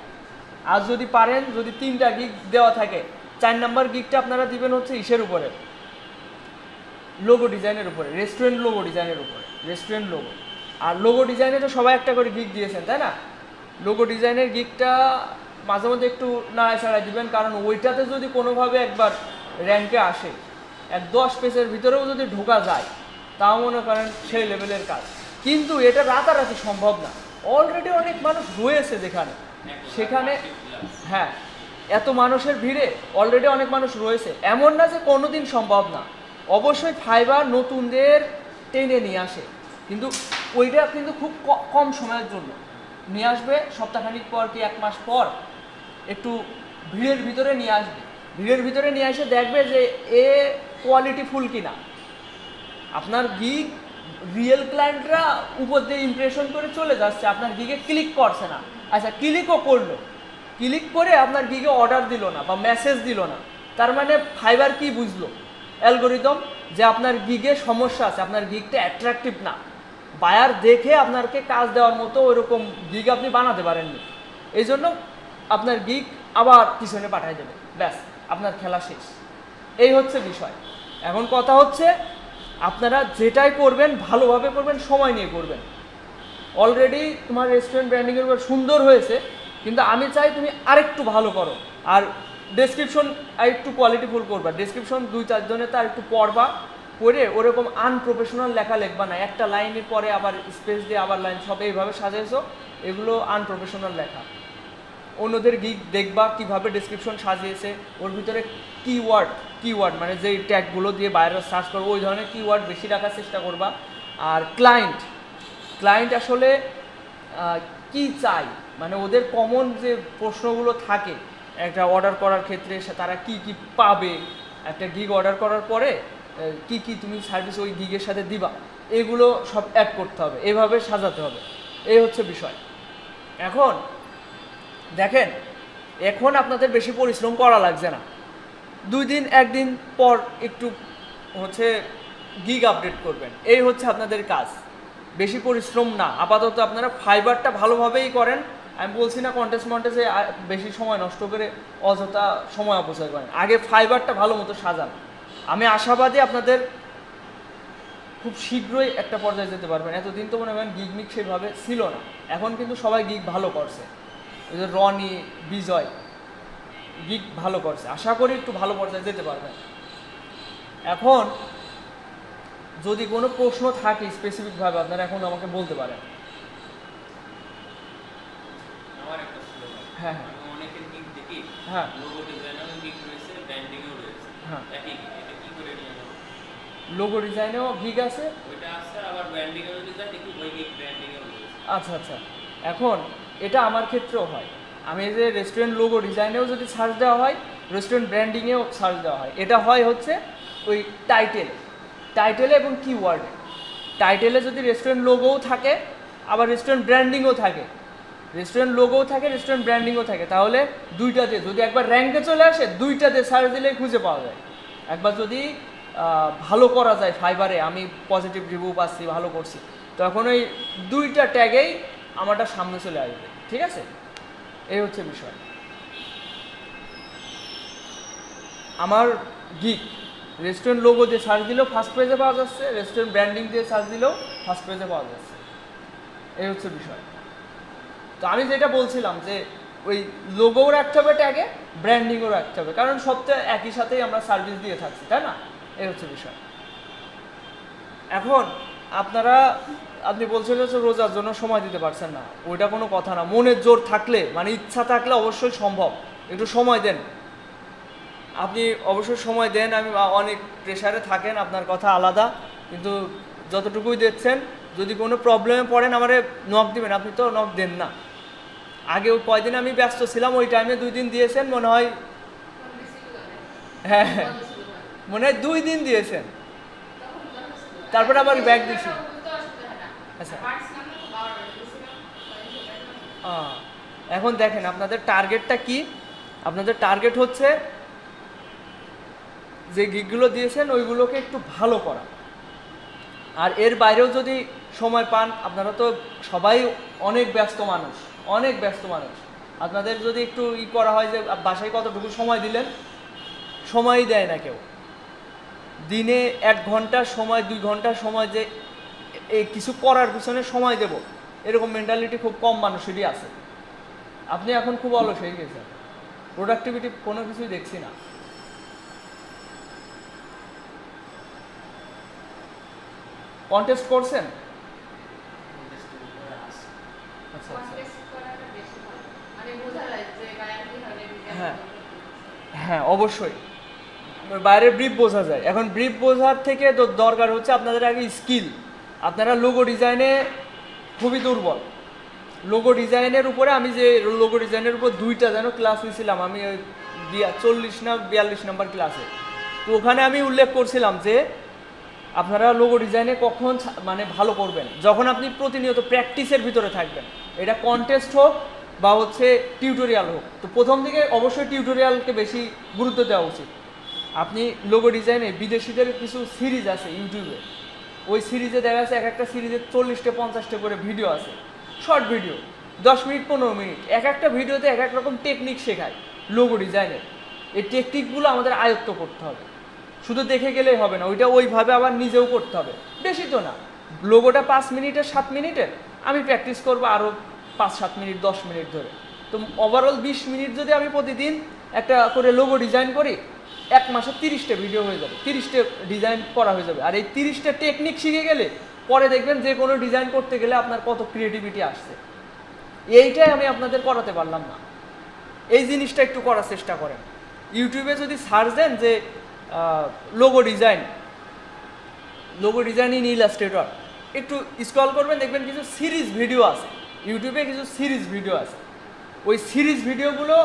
আর যদি পারেন, যদি 3টা গিগ দেওয়া থাকে, 4 নাম্বার গিগটা আপনারা দিবেন হচ্ছে ইসের উপরে, লোগো ডিজাইনের উপরে, রেস্টুরেন্ট লোগো ডিজাইনের উপরে, রেস্টুরেন্ট লোগো। আর লোগো ডিজাইনে তো সবাই একটা করে গিগ দিয়েছেন, তাই না? লোগো ডিজাইনের গিগটা মাঝে মধ্যে একটু নাড়ায় ছাড়াই দিবেন, কারণ ওইটাতে যদি কোনোভাবে একবার র্যাঙ্কে আসে, 10 পেজের ভিতরেও যদি ঢোকা যায়, তাও মনে করেন সেই লেভেলের কাজ। কিন্তু এটা রাতারাতি সম্ভব না, অলরেডি অনেক মানুষ রয়েছে যেখানে সেখানে, হ্যাঁ, এত মানুষের ভিড়ে অলরেডি অনেক মানুষ রয়েছে, এমন না যে কোনোদিন সম্ভব না। অবশ্যই ফাইবার নতুনদের টেনে নিয়ে আসে, কিন্তু ওইটা কিন্তু খুব কম সময়ের জন্য নিয়ে আসবে, সপ্তাহখানিক পর কি 1 মাস পর একটু ভিড়ের ভিতরে নিয়ে আসবে, ভিড়ের ভিতরে নিয়ে এসে দেখবে যে এ কোয়ালিটিফুল কিনা। আপনার গিগ রিয়েল ক্লায়েন্টরা উপর দিয়ে ইমপ্রেশন করে চলে যাচ্ছে, আপনার গিগে ক্লিক করছে না। আচ্ছা, ক্লিকও করলো, ক্লিক করে আপনার গিগে অর্ডার দিল না বা মেসেজ দিল না, তার মানে ফাইবার কি বুঝলো, অ্যালগোরিদম, যে আপনার গিগে সমস্যা আছে, আপনার গিগটা অ্যাট্রাকটিভ না, বায়ার দেখে আপনাকে কাজ দেওয়ার মতো ওইরকম গিগ আপনি বানাতে পারেননি, এই জন্য আপনার গিগ আবার পিছনে পাঠিয়ে দেবে, ব্যাস আপনার খেলা শেষ। এই হচ্ছে বিষয়। এখন কথা হচ্ছে আপনারা যেটাই করবেন ভালোভাবে করবেন, সময় নিয়ে করবেন। অলরেডি তোমার রেস্টুরেন্ট ব্র্যান্ডিংয়ের উপর সুন্দর হয়েছে, কিন্তু আমি চাই তুমি আরেকটু ভালো করো। আর ডেসক্রিপশন আর একটু কোয়ালিটিফুল করবা, ডেসক্রিপশন 2-4 জনের তার একটু পড়বা, পড়ে ওরকম আনপ্রফেশনাল লেখা লিখবা না, একটা লাইনের পরে আবার স্পেস দিয়ে আবার লাইন, সব এইভাবে সাজাইছো, এগুলো আনপ্রফেশনাল লেখা। অন্যদের গিগ দেখবা কিভাবে ডেসক্রিপশন সাজিয়েছে, ওর ভিতরে কিওয়ার্ড মানে যেই ট্যাগগুলো দিয়ে বাইরে সার্চ করবো ওই ধরনের কিওয়ার্ড বেশি রাখার চেষ্টা করবা। আর ক্লায়েন্ট আসলে কি চাই, মানে ওদের কমন যে প্রশ্নগুলো থাকে একটা অর্ডার করার ক্ষেত্রে, তারা কি কি পাবে, একটা গিগ অর্ডার করার পরে কি কি তুমি সার্ভিস ওই গিগের সাথে দিবা, এগুলো সব অ্যাড করতে হবে, এভাবে সাজাতে হবে, এই হচ্ছে বিষয়। এখন দেখেন, এখন আপনাদের বেশি পরিশ্রম করা লাগছে না, 1 দিন পর একটু হচ্ছে গিগ আপডেট করবেন, এই হচ্ছে আপনাদের কাজ, বেশি পরিশ্রম না। আপাতত আপনারা ফাইবারটা ভালোভাবেই করেন, আমি বলছি না কন্টেস্টে বেশি সময় নষ্ট করে অযথা সময় অপচয় করেন, আগে ফাইবারটা ভালো মতো সাজান। আমি আশাবাদী আপনাদের খুব শীঘ্রই একটা পর্যায়ে যেতে পারবেন। এতদিন তো মনে করেন গিগ মিগ সেভাবে ছিল না, এখন কিন্তু সবাই গিগ ভালো করছে, ওই যে রনি, বিজয় গিগ ভালো করছে, আশা করি একটু ভালো পর্যায়ে যেতে পারবেন। এখন যদি কোনো প্রশ্ন থাকে স্পেসিফিকভাবে আপনারা এখন আমাকে বলতে পারেন। আমার একটা ছিল, হ্যাঁ আমি অনেকের গিগ দেখি, হ্যাঁ লোগো ডিজাইনেও গিগ রয়েছে, ব্র্যান্ডিংও রয়েছে, হ্যাঁ, একই গিগ, এটা কি করে নিয়ে নেব? লোগো ডিজাইনেও গিগ আছে, ওইটা আছে, আবার ব্র্যান্ডিংও যদি যায় দেখি ওই গিগ ব্র্যান্ডিংও রয়েছে। আচ্ছা। এখন এটা আমার ক্ষেত্রেও হয়, আমি এই যে রেস্টুরেন্ট লোগো ডিজাইনেও যদি সার্চ দেওয়া হয়, রেস্টুরেন্ট ব্র্যান্ডিংয়েও সার্চ দেওয়া হয়, এটা হয় হচ্ছে ওই টাইটেলে এবং কিওয়ার্ডে। টাইটেলে যদি রেস্টুরেন্ট লোগোও থাকে, আবার রেস্টুরেন্ট ব্র্যান্ডিংও থাকে, রেস্টুরেন্ট লোগোও থাকে, রেস্টুরেন্ট ব্র্যান্ডিংও থাকে, তাহলে দুইটাতে যদি একবার র্যাঙ্কে চলে আসে, দুইটাতে সার্চ দিলেই খুঁজে পাওয়া যায়। একবার যদি ভালো করা যায় ফাইবারে, আমি পজিটিভ রিভিউ পাচ্ছি, ভালো করছি, তখন ওই দুইটা ট্যাগেই আমারটা সামনে চলে আসবে, ঠিক আছে? এই হচ্ছে বিষয়। আমার গিগ রেস্টুরেন্ট লোগো দিয়ে সার্চ দিলেও ফার্স্ট পেজে পাওয়া যাচ্ছে, রেস্টুরেন্ট ব্র্যান্ডিং দিয়ে সার্চ দিলেও ফার্স্ট পেজে পাওয়া যাচ্ছে, এই হচ্ছে বিষয়। তো আমি যেটা বলছিলাম যে ওই লোগোও রাখতে হবে ট্যাগে, ব্র্যান্ডিংও রাখতে হবে, কারণ সবটা একই সাথেই আমরা সার্ভিস দিয়ে থাকছি, তাই না? এই হচ্ছে বিষয়। এখন আপনি বলছেন যে রোজার জন্য সময় দিতে পারছেন না, ওইটা কোনো কথা না, মনের জোর থাকলে, মানে ইচ্ছা থাকলে অবশ্যই সম্ভব, একটু সময় দেন, আপনি অবশ্যই সময় দেন। আমি অনেক প্রেশারে থাকেন, আপনার কথা আলাদা, কিন্তু যতটুকুই দিচ্ছেন, যদি কোনো প্রবলেমে পড়েন আমারে নক দিবেন, আপনি তো নক দেন না। আগে ওই কয়দিন আমি ব্যস্ত ছিলাম, ওই টাইমে 2 দিন দিয়েছেন মনে হয়, হ্যাঁ মনে হয় 2 দিন দিয়েছেন, তারপরে আবার ব্যাক দিছি। আচ্ছা, এখন দেখেন আপনাদের টার্গেটটা কি। আপনাদের টার্গেট হচ্ছে যে গিগগুলো দিয়েছেন ওইগুলোকে একটু ভালো করা, আর এর বাইরেও যদি সময় পান, আপনারা তো সবাই অনেক ব্যস্ত মানুষ, আপনাদের যদি একটু করা হয় যে বাসায় কতটুকু সময় দিলেন, সময়ই দেয় না কেউ। দিনে 1 ঘন্টার সময়, 2 ঘন্টার সময় যে এই কিছু করার পিছনে সময় দেব, এরকম মেন্টালিটি খুব কম মানুষেরই আছে। আপনি এখন খুব অলস হয়ে গেছেন, প্রোডাক্টিভিটি কোনো কিছুই দেখছি না। কন্টেস্ট করছেন? আচ্ছা, হ্যাঁ অবশ্যই বাইরের ব্রিফ বোঝা যায়। এখন ব্রিফ বোঝার থেকে তো দরকার হচ্ছে আপনাদের আগে স্কিল। আপনারা লোগো ডিজাইনে খুবই দুর্বল, লোগো ডিজাইনের উপরে আমি যে লোগো ডিজাইনের উপর 2টা যেন ক্লাস নিয়েছিলাম, আমি ওই 40 না 42 নাম্বার ক্লাসে। তো ওখানে আমি উল্লেখ করছিলাম যে আপনারা লোগো ডিজাইনে কখন মানে ভালো করবেন, যখন আপনি প্রতিনিয়ত প্র্যাকটিসের ভিতরে থাকবেন। এটা কন্টেস্ট হোক বা হচ্ছে টিউটোরিয়াল হোক, তো প্রথম দিকে অবশ্যই টিউটোরিয়ালকে বেশি গুরুত্ব দেওয়া উচিত। আপনি লোগো ডিজাইনে বিদেশিদের কিছু সিরিজ আছে ইউটিউবে, ওই সিরিজে দেখা যাচ্ছে এক একটা সিরিজে 40টা 50টা করে ভিডিও আছে, শর্ট ভিডিও 10 মিনিট 15 মিনিট, এক একটা ভিডিওতে এক এক রকম টেকনিক শেখায় লোগো ডিজাইনের। এই টেকনিকগুলো আমাদের আয়ত্ত করতে হবে, শুধু দেখে গেলেই হবে না, ওইটা ওইভাবে আবার নিজেও করতে হবে। বেশি তো না, লোগোটা 5 মিনিটের 7 মিনিটের, আমি প্র্যাকটিস করবো আরও 5-7 মিনিট 10 মিনিট ধরে। তো ওভারঅল 20 মিনিট যদি আমি প্রতিদিন একটা করে লোগো ডিজাইন করি, 1 মাসে 30টা ভিডিও হয়ে যাবে, 30টা ডিজাইন করা হয়ে যাবে। আর এই 30টা টেকনিক শিখে গেলে পরে দেখবেন যে কোনো ডিজাইন করতে গেলে আপনার কত ক্রিয়েটিভিটি আসছে। এইটাই আমি আপনাদের করাতে পারলাম না, এই জিনিসটা একটু করার চেষ্টা করেন। ইউটিউবে যদি সার্চ দেন যে লোগো ডিজাইন ইন ইলাস্ট্রেটর, একটু স্ক্রল করবেন, দেখবেন কিছু সিরিজ ভিডিও আছে ইউটিউবে, কিছু সিরিজ ভিডিও আছে। ওই সিরিজ ভিডিওগুলো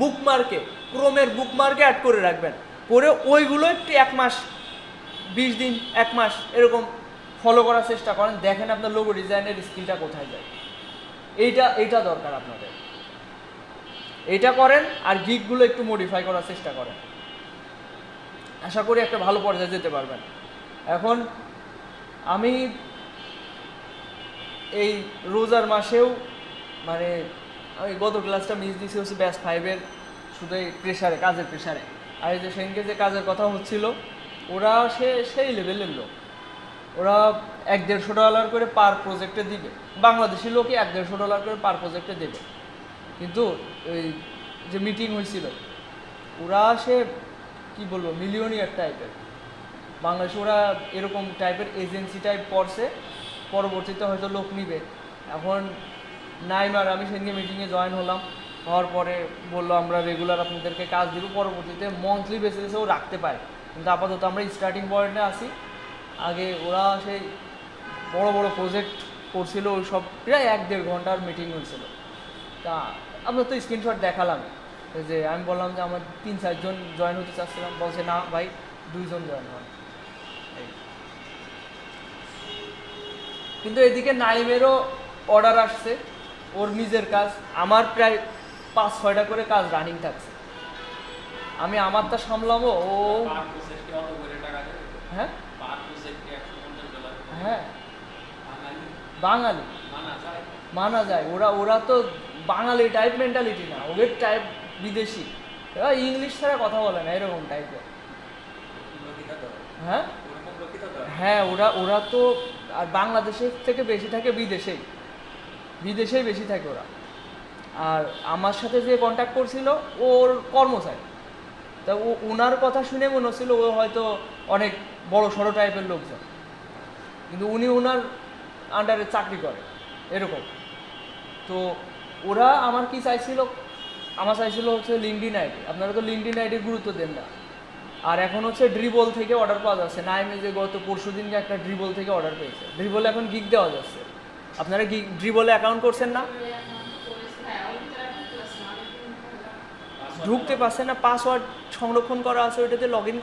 বুকমার্কে, ক্রোমের বুকমার্কে অ্যাড করে রাখবেন, করে ওইগুলো একটু 1 মাস 20 দিন 1 মাস এরকম ফলো করার চেষ্টা করেন, দেখেন আপনার লোগো ডিজাইনের স্কিলটা কোথায় যায়। এইটা দরকার আপনাদের, এইটা করেন। আর গিকগুলো একটু মডিফাই করার চেষ্টা করেন, আশা করি একটা ভালো পর্যায়ে যেতে পারবেন। এখন আমি এই রোজার মাসেও মানে আমি গত ক্লাসটা মিস দিয়েছি হচ্ছে ব্যাচ 5-এর, শুধু এই প্রেশারে, কাজের প্রেশারে। আর এই যে সেদিনকে যে কাজের কথা হচ্ছিল, ওরা সেই লেভেলের লোক, ওরা $150 করে পার প্রজেক্টে দিবে, বাংলাদেশি লোকই $150 করে পার প্রজেক্টে দেবে। কিন্তু ওই যে মিটিং হয়েছিল, ওরা কি বলবো মিলিয়নিয়ার টাইপের, বাংলাদেশে ওরা এরকম টাইপের এজেন্সি টাইপ করছে, পরবর্তীতে হয়তো লোক নিবে। এখন নাইমার আমি সেদিকে মিটিংয়ে জয়েন হওয়ার পরে বললো আমরা রেগুলার আপনাদেরকে কাজ দিব, পরবর্তীতে মান্থলি বেসিসেও রাখতে পারে, কিন্তু আপাতত আমরা স্টার্টিং পয়েন্টে আসি। আগে ওরা সেই বড় বড় প্রজেক্ট করছিল, ওই সব প্রায় 1-1.5 ঘন্টার মিটিং হয়েছিল। তা আমরা তো স্ক্রিনশট দেখালাম, যে আমি বললাম যে আমার 3-4 জন জয়েন হতে চাচ্ছিলাম, বলছে না ভাই 2 জন জয়েন হন। কিন্তু এদিকে নাইমেরও অর্ডার আসছে, ওর নিজের কাজ, আমার প্রায় 5-6টা করে কাজ রানিং থাকছে, আমি আমারটা সামলাবো, ও হ্যাঁ হ্যাঁ বাঙালি মানা যায়। ওরা তো বাঙালি টাইপ মেন্টালিটি না, ওদের টাইপ বিদেশি, এবার ইংলিশ ছাড়া কথা বলে না, এরকম টাইপের। হ্যাঁ হ্যাঁ, ওরা তো আর বাংলাদেশের থেকে বেশি থাকে বিদেশেই বেশি থাকে ওরা। আর আমার সাথে যে কন্ট্যাক্ট করছিল ওর কর্মচারী, তা ওনার কথা শুনে মনে হচ্ছিল ও হয়তো অনেক বড় সড়ো টাইপের লোকজন, কিন্তু উনি ওনার আন্ডারে চাকরি করে এরকম। তো ওরা আমার কি চাইছিল, আমার চাইছিল হচ্ছে লিঙ্কডইন আইডি। আপনারা তো লিঙ্কডইন আইডির গুরুত্ব দেন না। আর এখন হচ্ছে ড্রিবল থেকে অর্ডার পাওয়া যাচ্ছে, নাইমে যে গত পরশুদিনকে একটা ড্রিবল থেকে অর্ডার পেয়েছে, ড্রিবলে এখন গিগ দেওয়া যাচ্ছে। আপনারা ড্রিবলে অ্যাকাউন্ট করছেন না, ঢুকতে পারছেন না, পাসওয়ার্ড সংরক্ষণ করা আছে, ওইটাতে লগ ইন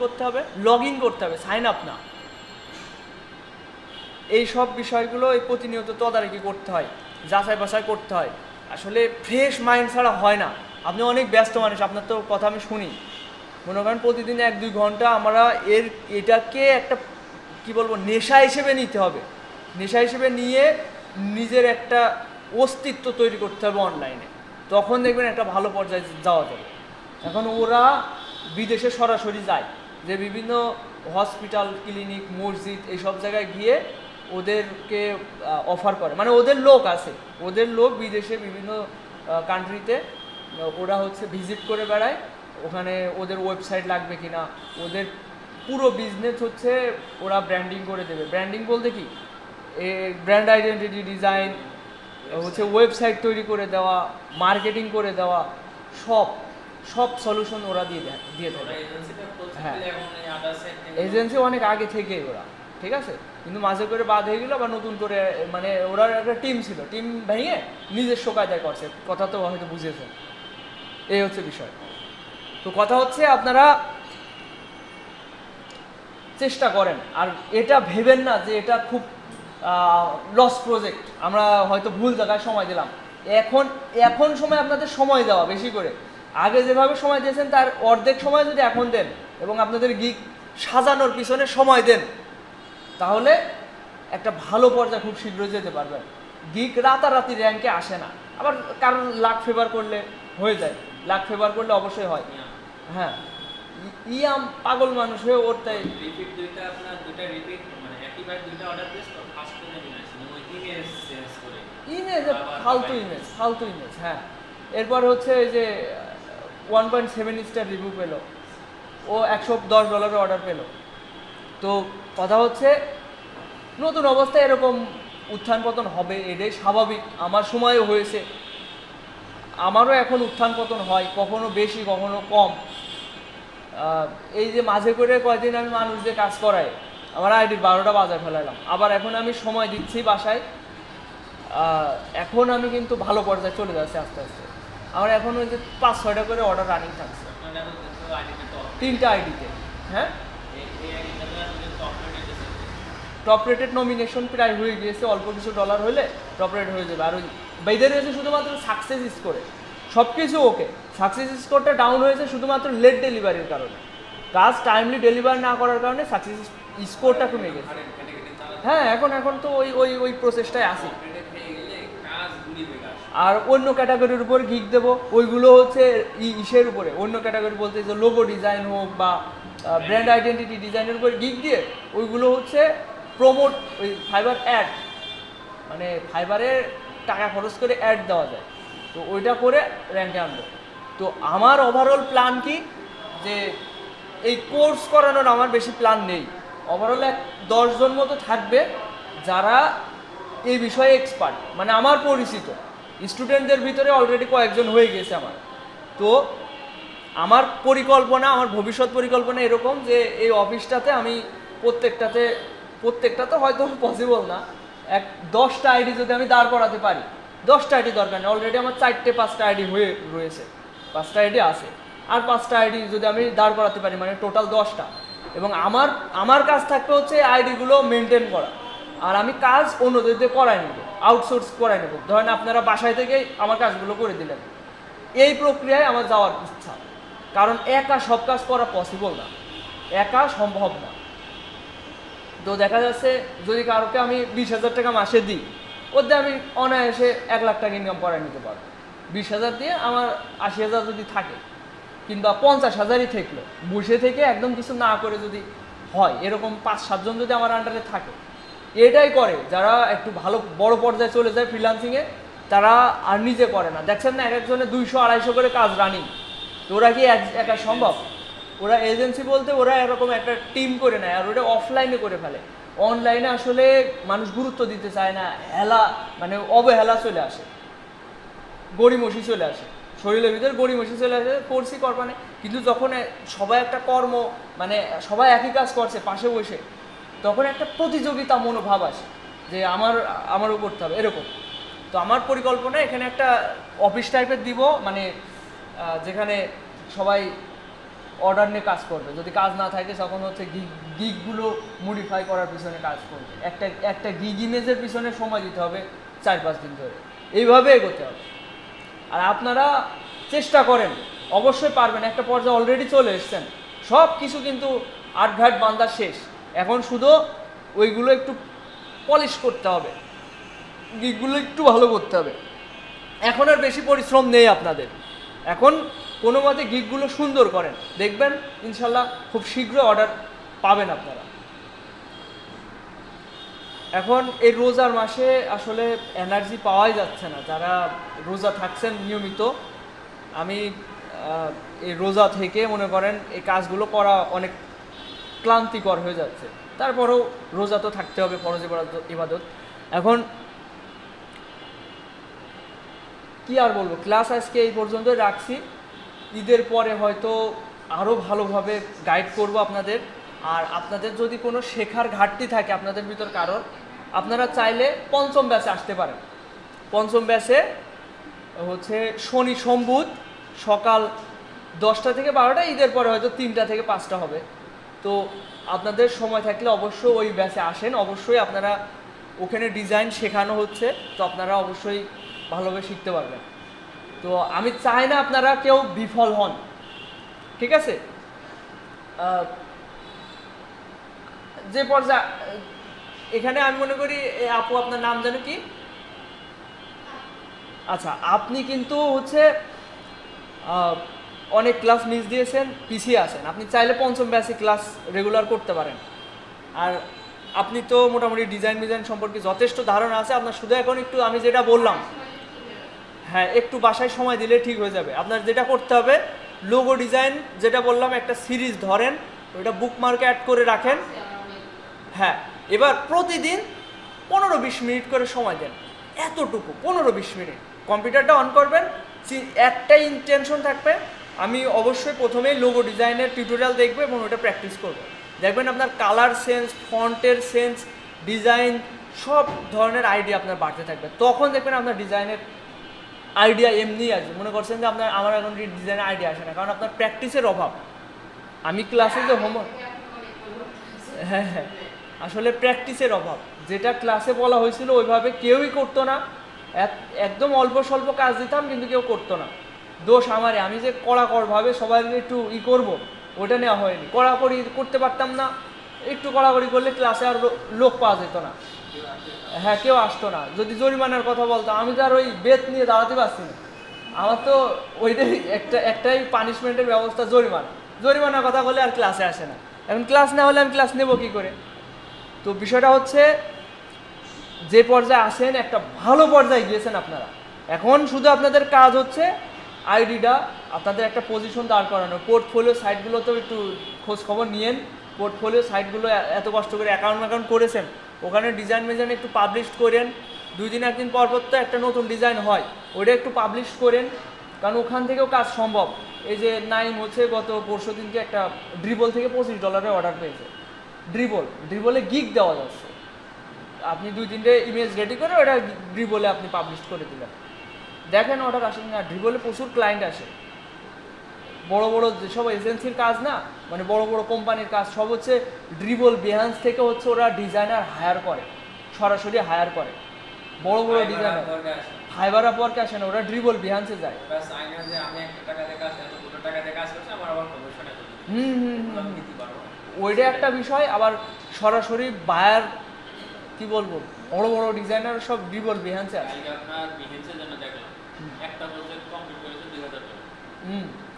করতে হবে, সাইন আপ না। এই সব বিষয়গুলো এই প্রতিনিয়ত তদারকি করতে হয়, যাচাই বাছাই করতে হয়। আসলে ফ্রেশ মাইন্ড ছাড়া হয় না। আপনি অনেক ব্যস্ত মানুষ, আপনার তো কথা আমি শুনি, মনে করেন প্রতিদিন 1-2 ঘন্টা আমরা এটাকে একটা কি বলবো নেশা হিসেবে নিতে হবে, নেশা হিসেবে নিয়ে নিজের একটা অস্তিত্ব তৈরি করতে হবে অনলাইনে, তখন দেখবেন একটা ভালো পর্যায়ে যাওয়া যাবে। এখন ওরা বিদেশে সরাসরি যায়, যে বিভিন্ন হসপিটাল, ক্লিনিক, মসজিদ এইসব জায়গায় গিয়ে ওদেরকে অফার করে, মানে ওদের লোক বিদেশে বিভিন্ন কান্ট্রিতে ওরা হচ্ছে ভিজিট করে বেড়ায়, ওখানে ওদের ওয়েবসাইট লাগবে কিনা, ওদের পুরো বিজনেস হচ্ছে ওরা ব্র্যান্ডিং করে দেবে। ব্র্যান্ডিং বলতে কি, ব্র্যান্ড আইডেন্টিটি ডিজাইন হচ্ছে, ওয়েবসাইট তৈরি করে দেওয়া, মার্কেটিং করে দেওয়া, সব সলিউশন ওরা দিয়ে থাকে। হ্যাঁ, এজেন্সি অনেক আগে থেকেই ওরা ঠিক আছে, কিন্তু মাঝে করে বাদ হয়ে গেলো, আবার নতুন করে মানে ওরা একটা টিম ছিল, টিম ভেঙে নিজস্ব কায়দায় করছে, কথা তো হয়তো বুঝেছেন। এই হচ্ছে বিষয়। তো কথা হচ্ছে আপনারা চেষ্টা করেন, আর এটা ভেবেন না যে এটা খুব লস প্রজেক্ট, আমরা হয়তো ভুল জায়গায় সময় দিলাম। এখন এখন সময় আপনাদের সময় দেওয়া বেশি করে, আগে যেভাবে সময় দিয়েছেন তার অর্ধেক সময় যদি এখন দেন এবং আপনাদের গিগ সাজানোর পিছনে সময় দেন, তাহলে একটা ভালো পর্যায়ে খুব শীঘ্রই যেতে পারবেন। গিগ রাতারাতি র্যাঙ্কে আসে না, আবার কারণ লাক ফেভার করলে হয়ে যায়, লাক ফেভার করলে অবশ্যই হয়। হ্যাঁ, ইয়াম পাগল মানুষ হয়ে ওর তাই রিপিট দুইটা আপনার দুইটা রিপিট মানে একইবার দুইটা অর্ডার দিস তো ফার্স্ট পেজে নিয়ে আসেন ওই ইমেজ চেঞ্জ করে ইমেজ, ফালতু ইমেজ। হ্যাঁ, এরপর হচ্ছে এই যে 1.7 স্টার রিভিউ পেলো, ও $110 অর্ডার পেলো। তো কথা হচ্ছে নতুন অবস্থায় এরকম উত্থান পতন হবে, এটাই স্বাভাবিক। আমার সময়ও হয়েছে, আমারও এখন উত্থান পতন হয়, কখনো বেশি কখনো কম। এই যে মাঝে করে কয়দিন আমি মানুষদের কাজ করাই, আমার আইডির 12টা বাজার ফেলাইলাম, আবার এখন আমি সময় দিচ্ছি বাসায়। এখন আমি কিন্তু ভালো পর্যায়ে চলে যাচ্ছি আস্তে আস্তে। আমার এখন ওই যে 5-6টা করে অর্ডার রানিং থাকছে, আপনারা তো আইডিতে তো 3টা আইডিতে। হ্যাঁ, এই আইডিটা তো আপনি টপ রেটে টপ রেটেড নমিনেশন প্রায় হয়ে গিয়েছে, অল্প কিছু ডলার হলে টপ রেট হয়ে যাবে। আর ওই বাইদের হয়েছে শুধুমাত্র সাকসেস স্কোরে, সব কিছু ওকে, সাকসেস স্কোরটা ডাউন হয়েছে শুধুমাত্র লেট ডেলিভারির কারণে, কাজ টাইমলি ডেলিভার না করার কারণে সাকসেস স্কোরটা কমে গেছে। হ্যাঁ, এখন তো ওই ওই ওই প্রসেসটাই আছে। কাজ গুলি হয়ে গেছে। আর অন্য ক্যাটাগরির উপর গিগ দেবো, ওইগুলো হচ্ছে ইসের উপরে, অন্য ক্যাটাগরি বলতে যে লোগো ডিজাইন হোক বা ব্র্যান্ড আইডেন্টিটি ডিজাইনের উপর গিগ দিয়ে ওইগুলো হচ্ছে প্রমোট, ওই ফাইবার অ্যাড, মানে ফাইবারে টাকা খরচ করে অ্যাড দেওয়া যায়, তো ওইটা করে র্যাঙ্কে আনবো। তো আমার ওভারঅল প্ল্যান কি, যে এই কোর্স করানোর আমার বেশি প্ল্যান নেই। ওভারঅল 10 জন মতো থাকবে যারা এই বিষয়ে এক্সপার্ট, মানে আমার পরিচিত স্টুডেন্টদের ভিতরে অলরেডি কয়েকজন হয়ে গেছে আমার। তো আমার পরিকল্পনা, আমার ভবিষ্যৎ পরিকল্পনা এরকম যে এই অফিসটাতে আমি প্রত্যেকটা তো হয়তো পসিবল না, 10টা আইডি যদি আমি দাঁড় করাতে পারি, 10টা আইডি দরকার নেই, অলরেডি আমার 4-5টা আইডি হয়ে রয়েছে, 5টা আইডি আছে, আর 5টা আইডি যদি আমি দাঁড় করাতে পারি মানে টোটাল 10টা। এবং আমার কাজ থাকবে হচ্ছে আইডিগুলো মেনটেন করা, আর আমি কাজ অন্যদের দিয়ে করাই নেব, আউটসোর্স করাই নেব। ধরেন আপনারা বাসায় থেকেই আমার কাজগুলো করে দিলেন, এই প্রক্রিয়ায় আমার যাওয়ার ইচ্ছা, কারণ একা সব কাজ করা পসিবল না, একা সম্ভব না। তো দেখা যাচ্ছে যদি কারোকে আমি 20,000 টাকা মাসে দিই, ওতে আমি অনায়াসে 1 লাখ টাকা ইনকাম করাই নিতে পারবো। 20,000 দিয়ে আমার 80,000 যদি থাকে, কিংবা 50,000ই থাকলো, বসে থেকে একদম কিছু না করে যদি হয়, এরকম 5-7 জন যদি আমার আন্ডারে থাকে, এটাই করে যারা একটু ভালো বড় পর্যায়ে চলে যায় ফ্রিল্যান্সিংয়ে, তারা আর নিজে করে না। দেখছেন না, এক একজনে 200-250 করে কাজ রানিং, তো ওরা কি একা সম্ভব? ওরা এজেন্সি বলতে ওরা এরকম একটা টিম করে নেয়, আর ওটা অফলাইনে করে ফেলে। অনলাইনে আসলে মানুষ গুরুত্ব দিতে চায় না, মানে অবহেলা চলে আসে, গড়িমসি চলে আসে, শরীরের ভিতরে গড়িমসি চলে আসে, করছি করবানে। কিন্তু যখন সবাই একটা কর্ম, মানে সবাই একই কাজ করছে পাশে বসে, তখন একটা প্রতিযোগিতা মনোভাব আসে যে আমারও করতে হবে এরকম। তো আমার পরিকল্পনা এখানে একটা অফিস টাইপের দিব, মানে যেখানে সবাই অর্ডার নিয়ে কাজ করবে, যদি কাজ না থাকে তখন হচ্ছে গিগগুলো মডিফাই করার পিছনে কাজ করবে, একটা গিগ ইমেজের পিছনে সময় দিতে হবে 4-5 দিন ধরে, এইভাবে এগোতে হবে। আর আপনারা চেষ্টা করেন, অবশ্যই পারবেন, একটা পর্যায়ে অলরেডি চলে এসছেন, সব কিছু কিন্তু আটঘাট বান্ধা শেষ, এখন শুধু ওইগুলো একটু পলিশ করতে হবে, গিগগুলো একটু ভালো করতে হবে। এখন আর বেশি পরিশ্রম নেই আপনাদের, এখন কোনো মতে গিগগুলো সুন্দর করেন, দেখবেন ইনশাল্লাহ খুব শীঘ্রই অর্ডার পাবেন আপনারা। এখন এই রোজার মাসে আসলে এনার্জি পাওয়াই যাচ্ছে না, যারা রোজা থাকছেন নিয়মিত, আমি এই রোজা থেকে মনে করেন এই কাজগুলো করা অনেক ক্লান্তিকর হয়ে যাচ্ছে, তারপরেও রোজা তো থাকতে হবে, ফরজ ইবাদত। এখন কি আর বলবো, ক্লাস আজকে এই পর্যন্তই রাখছি, ঈদের পরে হয়তো আরও ভালোভাবে গাইড করব আপনাদের, আর আপনাদের যদি কোনো শেখার ঘাটতি থাকে আপনাদের ভিতর কারোর, আপনারা চাইলে পঞ্চম ব্যাচে আসতে পারেন। পঞ্চম ব্যাচে হচ্ছে শনি সোম বুধ সকাল 10টা থেকে 12টা, ঈদের পরে হয়তো 3টা থেকে 5টা হবে। তো আপনাদের সময় থাকলে অবশ্যই ওই ব্যাচে আসেন। অবশ্যই আপনারা ওখানে ডিজাইন শেখানো হচ্ছে, তো আপনারা অবশ্যই ভালোভাবে শিখতে পারবেন। তো আমি চাই না আপনারা কেউ বিফল হন, ঠিক আছে? যে পর্যায়ে এখানে আমি মনে করি আপু আপনার নাম জানো কি? আচ্ছা, আপনি কিন্তু হচ্ছে অনেক ক্লাস মিস দিয়েছেন, পিছিয়ে আছেন। আপনি চাইলে পঞ্চম ব্যাচে ক্লাস রেগুলার করতে পারেন। আর আপনি তো মোটামুটি ডিজাইন সম্পর্কে যথেষ্ট ধারণা আছে আপনার, শুধু এখন একটু আমি যেটা বললাম, হ্যাঁ একটু বাসায় সময় দিলে ঠিক হয়ে যাবে। আপনার যেটা করতে হবে, লোগো ডিজাইন যেটা বললাম একটা সিরিজ ধরেন, ওইটা বুকমার্কে অ্যাড করে রাখেন। হ্যাঁ, এবার প্রতিদিন 15-20 মিনিট করে সময় দেন, এতটুকু 15-20 মিনিট কম্পিউটারটা অন করবেন। একটাই ইন্টেনশন থাকবে, আমি অবশ্যই প্রথমেই লোগো ডিজাইনের টিউটোরিয়াল দেখবো এবং ওটা প্র্যাকটিস করবো। দেখবেন আপনার কালার সেন্স, ফন্টের সেন্স, ডিজাইন সব ধরনের আইডিয়া আপনার বাড়তে থাকবে। তখন দেখবেন আপনার ডিজাইনের আইডিয়া এমনি আসবে। মনে করছেন যে আমার এখন ডিজাইনের আইডিয়া আসে না, কারণ আপনার প্র্যাকটিসের অভাব। আমি ক্লাসে যে হোমওয়ার্ক, হ্যাঁ আসলে প্র্যাকটিসের অভাব। যেটা ক্লাসে বলা হয়েছিল ওইভাবে কেউই করতো না, একদম অল্প স্বল্প কাজ দিতাম কিন্তু কেউ করতো না। দোষ আমারই, আমি যে কড়াকড়ভাবে সবাই একটু করবো ওটা নেওয়া হয়নি। কড়াকড়ি করতে পারতাম না, একটু কড়াকড়ি করলে ক্লাসে আর লোক পাওয়া যেত না। হ্যাঁ, কেউ আসতো না। যদি জরিমানার কথা বলতো, আমি তো আর ওই বেত নিয়ে দাঁড়াতে পারছি না। আমার তো ওইটাই একটাই পানিশমেন্টের ব্যবস্থা, জরিমানার কথা বলে আর ক্লাসে আসে না। এখন ক্লাস না হলে আমি ক্লাস নেবো কী করে? তো বিষয়টা হচ্ছে, যে পর্যায়ে আসেন একটা ভালো পর্যায়ে গিয়েছেন আপনারা। এখন শুধু আপনাদের কাজ হচ্ছে আইডিটা, আপনাদের একটা পজিশন দাঁড় করানো। পোর্টফোলিও সাইটগুলোতেও একটু খোঁজ খবর নিয়েন। পোর্টফোলিও সাইটগুলো এত কষ্ট করে অ্যাকাউন্ট করেছেন, ওখানে ডিজাইন একটু পাবলিশ করেন। 2 দিন 1 দিন পর তো একটা নতুন ডিজাইন হয়, ওইটা একটু পাবলিশ করেন, কারণ ওখান থেকেও কাজ সম্ভব। এই যে নাইম হচ্ছে গত পরশু দিনকে একটা ড্রিবল থেকে $25 অর্ডার পেয়েছে। ড্রিবলে গিগ দেওয়া যাচ্ছে। আপনি 2-3টে ইমেজ রেডি করে ওটা ড্রিবলে আপনি পাবলিশ করে দিলেন, দেখেন অর্ডার আসে না। ড্রিবলে প্রচুর ক্লায়েন্ট আসে, বড় বড় যেসব এজেন্সির কাজ না, মানে বড় বড় কোম্পানির কাজ সব হচ্ছে ড্রিবল, বেহান্স থেকে হচ্ছে ওরা ডিজাইনার হায়ার করে, সরাসরি হায়ার করে। বড় বড় ডিজাইনার ফাইবার আপওয়ার্কে আসে না, ওরা ড্রিবল বেহান্সে যায়। ওইটা একটা বিষয়। আবার সরাসরি বায়ার, কি বলবো, বড় বড় ডিজাইনার সব ড্রিবল বেহান্সে আসে।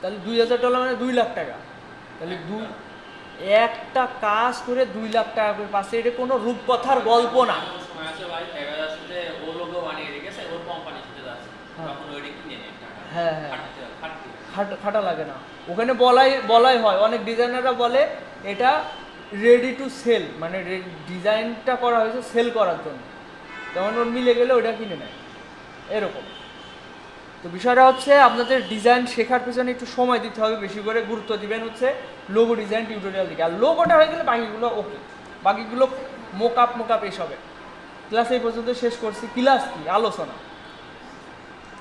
তাহলে $2000 মানে $2 লাখ টাকা। তাহলে একটা কাজ করে $2 লাখ টাকা করে পাচ্ছে, এটা কোনো রূপকথার গল্প না। হ্যাঁ খাটা লাগে না, ওখানে বলাই হয়। অনেক ডিজাইনাররা বলে এটা রেডি টু সেল, মানে ডিজাইনটা করা হয়েছে সেল করার জন্য, তখন ওর মিলে গেলে ওটা কিনে নেয়, এরকম। তো বিষয়টা হচ্ছে আপনাদের ডিজাইন শেখার পেছনে একটু সময় দিতে হবে, বেশি করে গুরুত্ব দিবেন হচ্ছে লোগো ডিজাইন টিউটোরিয়াল দিকে। আর লোগোটা হয়ে গেলে বাকিগুলো ওকে, বাকিগুলো মোকআপ এসবে। ক্লাস এই পর্যন্ত শেষ করছি। ক্লাস কি আলোচনা।